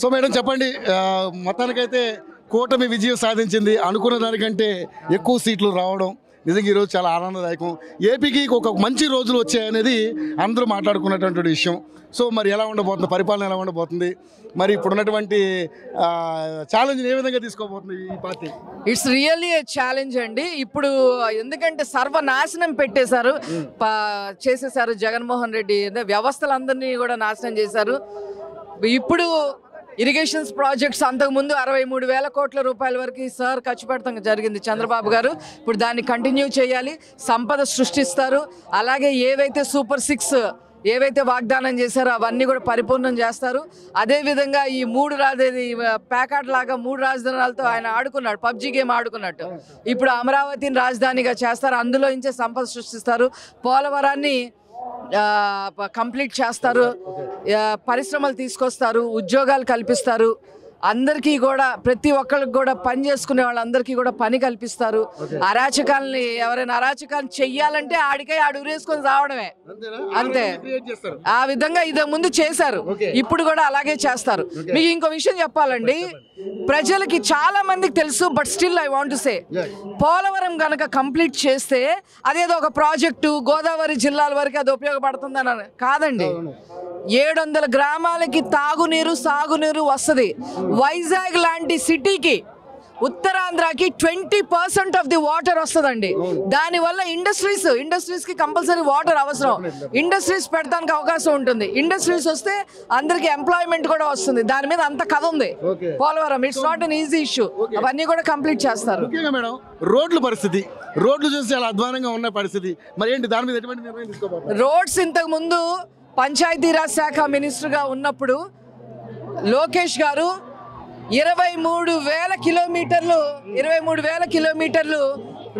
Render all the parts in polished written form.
So madam చెప్పండి, మొత్తానికైతే కూటమి విజయం సాధించింది. అనుకున్న దానికంటే ఎక్కువ సీట్లు రావడం నిజంగా ఈరోజు చాలా ఆనందదాయకం. ఏపీకి ఒక మంచి రోజులు వచ్చాయనేది అందరూ మాట్లాడుకున్నటువంటి విషయం. సో మరి ఎలా ఉండబోతుంది, పరిపాలన ఎలా ఉండబోతుంది, మరి ఇప్పుడున్నటువంటి ఛాలెంజ్ ఏ విధంగా తీసుకోబోతుంది ఈ party? It's really A challenge అండి. ఇప్పుడు ఎందుకంటే సర్వనాశనం పెట్టేశారు, చేసేసారు జగన్మోహన్ రెడ్డి. వ్యవస్థలందరినీ కూడా నాశనం చేశారు. ఇప్పుడు ఇరిగేషన్స్ ప్రాజెక్ట్స్ అంతకుముందు 63,000 కోట్ల రూపాయల వరకు సార్ ఖర్చు పెడతాం జరిగింది చంద్రబాబు గారు. ఇప్పుడు దాన్ని కంటిన్యూ చేయాలి, సంపద సృష్టిస్తారు. అలాగే ఏవైతే సూపర్ 6 ఏవైతే వాగ్దానం చేశారో అవన్నీ కూడా పరిపూర్ణం చేస్తారు. అదేవిధంగా ఈ 3 ప్యాకెట్ లాగా 3 రాజధానులతో ఆయన ఆడుకున్నాడు, పబ్జీ గేమ్ ఆడుకున్నట్టు. ఇప్పుడు అమరావతిని రాజధానిగా చేస్తారు, అందులో నుంచే సంపద సృష్టిస్తారు. పోలవరాన్ని కంప్లీట్ చేస్తారు, పరిశ్రమలు తీసుకొస్తారు, ఉద్యోగాలు కల్పిస్తారు. అందరికీ కూడా ప్రతి ఒక్కరికి కూడా పని చేసుకునే వాళ్ళందరికీ కూడా పని కల్పిస్తారు. అరాచకాలని ఎవరైనా అరాచకాలను చెయ్యాలంటే ఆడికై ఉరేసుకొని రావడమే, అంతే. ఆ విధంగా ఇది ముందు చేశారు, ఇప్పుడు కూడా అలాగే చేస్తారు. మీకు ఇంకో విషయం చెప్పాలండి, ప్రజలకి చాలా మందికి తెలుసు, but still I want to say, Polavaram గనక కంప్లీట్ చేస్తే అదేదో ఒక ప్రాజెక్టు గోదావరి జిల్లాల వరకు అది ఉపయోగపడుతుందని కాదండి. 700 గ్రామాలకి తాగునీరు సాగునీరు వస్తుంది. వైజాగ్ లాంటి సిటీకి, ఉత్తరాంధ్రకి 20% ఆఫ్ ది వాటర్ వస్తుందండి. దానివల్ల ఇండస్ట్రీస్ కి కంపల్సరీ వాటర్ అవసరం. ఇండస్ట్రీస్ పెడతానికి అవకాశం ఉంటుంది. ఇండస్ట్రీస్ వస్తే అందరికి ఎంప్లాయ్మెంట్ కూడా వస్తుంది. దాని మీద అంత కథ ఉంది Polavaram. It's not an easy issue. అవన్నీ కూడా కంప్లీట్ చేస్తారు. మేడం, రోడ్ల పరిస్థితి, రోడ్లు చూసి చాలా అధ్వానంగా ఉన్న పరిస్థితి, మరి ఏంటి దాని మీద ఎటువంటి నిర్ణయం తీసుకోబోతున్నారు? రోడ్స్ ఇంతకు ముందు పంచాయతీరాజ్ శాఖ మినిస్టర్గా ఉన్నప్పుడు లోకేష్ గారు 23,000 కిలోమీటర్లు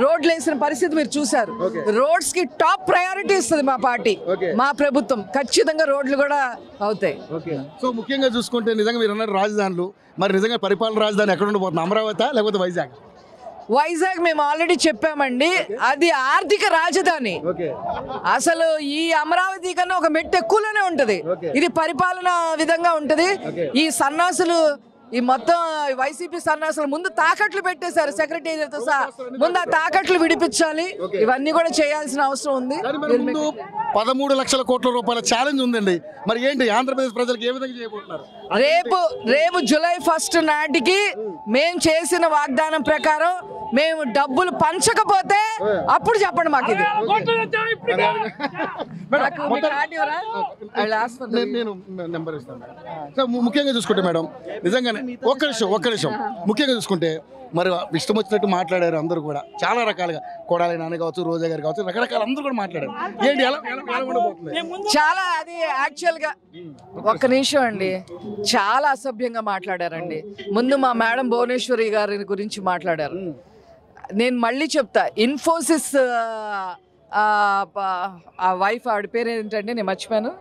రోడ్లు వేసిన పరిస్థితి మీరు చూసారు. రోడ్స్ కి టాప్ ప్రయారిటీ ఇస్తుంది మా పార్టీ, మా ప్రభుత్వం. ఖచ్చితంగా రోడ్లు కూడా అవుతాయి. సో ముఖ్యంగా చూసుకుంటే నిజంగా మీరు అన్నారు రాజధానులు, మరి నిజంగా పరిపాలన రాజధాని ఎక్కడ ఉండబోతుంది? అమరావతి లేకపోతే వైజాగ్? వైజాగ్ మేము ఆల్రెడీ చెప్పామండి, అది ఆర్థిక రాజధాని. అసలు ఈ అమరావతి కన్నా ఒక మెట్టు ఎక్కువలోనే ఉంటది. ఇది పరిపాలన విధంగా ఉంటది. ఈ సన్నాసులు, ఈ మొత్తం వైసీపీ సన్నాసులు ముందు తాకట్లు పెట్టేశారు సెక్రటేరియట్ సహా. ముందు ఆ తాకట్లు విడిపించాలి, ఇవన్నీ కూడా చేయాల్సిన అవసరం ఉంది. 13 లక్షల కోట్ల రూపాయల ఛాలెంజ్ ఉందండి, మరి ఏంటి ఆంధ్రప్రదేశ్ ప్రజలకు ఏ విధంగా చేయబోతున్నారు? రేపు జూలై 1 నాటికి మేము చేసిన వాగ్దానం ప్రకారం మేము డబ్బులు పంచకపోతే అప్పుడు చెప్పండి మాకు. ఇది నేను నెంబర్ ఇస్తాను. సో ముఖ్యంగా చూసుకుంటే మేడం, నిజంగానే ఒక్క నిమిషం ముఖ్యంగా చూసుకుంటే మరి ఇష్టం వచ్చినట్టు మాట్లాడారు అందరూ కూడా, చాలా రకాలుగా. కొడాలి నాన్న కావచ్చు, రోజా గారు కావచ్చు, రకరకాల అందరూ కూడా మాట్లాడారు. ఏంటి ఎలా ఉండబోతుంది? చాలా అది యాక్చువల్ గా ఒక్క నిమిషం అండి, చాలా అసభ్యంగా మాట్లాడారండి. ముందు మా మేడం భువనేశ్వరి గారి గురించి మాట్లాడారు. నేను మళ్ళీ చెప్తా, ఇన్ఫోసిస్ వైఫ్, ఆవిడ పేరు ఏంటంటే నేను మర్చిపోయాను,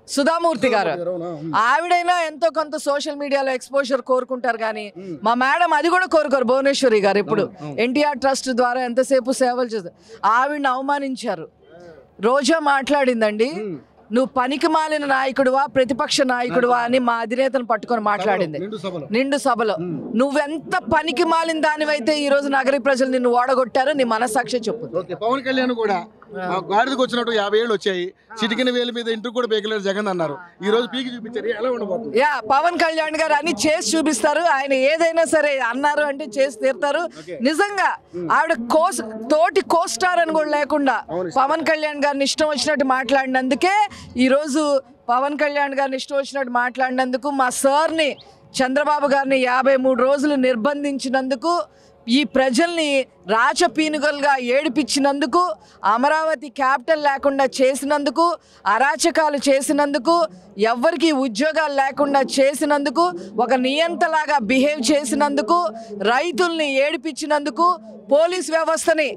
సుధామూర్తి గారు. ఆవిడైనా ఎంతో కొంత సోషల్ మీడియాలో ఎక్స్పోజర్ కోరుకుంటారు, కానీ మా మేడం అది కూడా కోరుకోరు. భువనేశ్వరి గారు ఇప్పుడు ఎన్టీఆర్ ట్రస్ట్ ద్వారా ఎంతసేపు సేవలు చేస్తారు. ఆవిడని అవమానించారు. రోజా మాట్లాడిందండి, నువ్వు పనికి మాలిన నాయకుడువా, ప్రతిపక్ష నాయకుడువా అని మా అధినేతను పట్టుకొని మాట్లాడింది నిండు సభలో. నువ్వెంత పనికి మాలిన దానివైతే ఈ రోజు నగరి ప్రజలు నిన్ను ఓడగొట్టారో నీ మనస్సాక్షి చెప్పు. పవన్ కళ్యాణ్ కూడా గాడిదకు వచ్చినట్టు 50 ఏళ్ళు వచ్చాయి, చిటికిన వేల మీద ఇంటికి కూడా బేకలేరు జగన్ అన్నారు. ఈ రోజు పీకి చూపించారు, ఎలా ఉండబోతుంది? పవన్ కళ్యాణ్ గారు అన్ని చేసి చూపిస్తారు. ఆయన ఏదైనా సరే అన్నారు అంటే చేసి తీరుతారు. నిజంగా ఆవిడ తోటి కోస్టార్ అని కూడా లేకుండా పవన్ కళ్యాణ్ గారిని ఇష్టం వచ్చినట్టు మాట్లాడినందుకే ఈరోజు పవన్ కళ్యాణ్ గారిని ఇష్టం వచ్చినట్టు మాట్లాడినందుకు, మా సార్ని చంద్రబాబు గారిని 53 రోజులు నిర్బంధించినందుకు, ఈ ప్రజల్ని రాచపీనుగలుగా ఏడిపించినందుకు, అమరావతి క్యాపిటల్ లేకుండా చేసినందుకు, అరాచకాలు చేసినందుకు, ఎవ్వరికి ఉద్యోగాలు లేకుండా చేసినందుకు, ఒక నియంతలాగా బిహేవ్ చేసినందుకు, రైతుల్ని ఏడిపించినందుకు, పోలీస్ వ్యవస్థని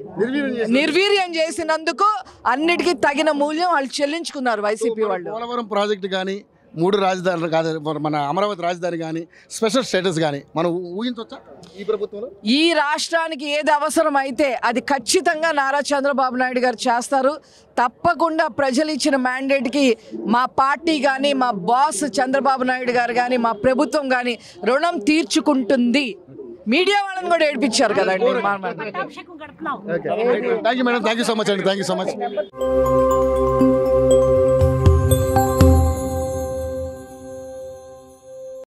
నిర్వీర్యం చేసినందుకు అన్నిటికీ తగిన మూల్యం వాళ్ళు చెల్లించుకున్నారు వైసీపీ వాళ్ళు. పోలవరం ప్రాజెక్టు కానీ 3 రాజధానులు కాదు, మన అమరావతి రాజధాని కానీ స్పెషల్ స్టేటస్ కానీ మనం ఊహించవచ్చా ఈ ప్రభుత్వంలో? ఈ రాష్ట్రానికి ఏది అవసరం అయితే అది ఖచ్చితంగా నారా చంద్రబాబు నాయుడు గారు చేస్తారు. తప్పకుండా ప్రజలు ఇచ్చిన మ్యాండేట్కి మా పార్టీ కానీ, మా బాస్ చంద్రబాబు నాయుడు గారు కానీ, మా ప్రభుత్వం కానీ రుణం తీర్చుకుంటుంది. మీడియా వాళ్ళని కూడా ఏడిపించారు కదండి. Thank you madam, thank you so much అండి, థ్యాంక్ యూ సో మచ్.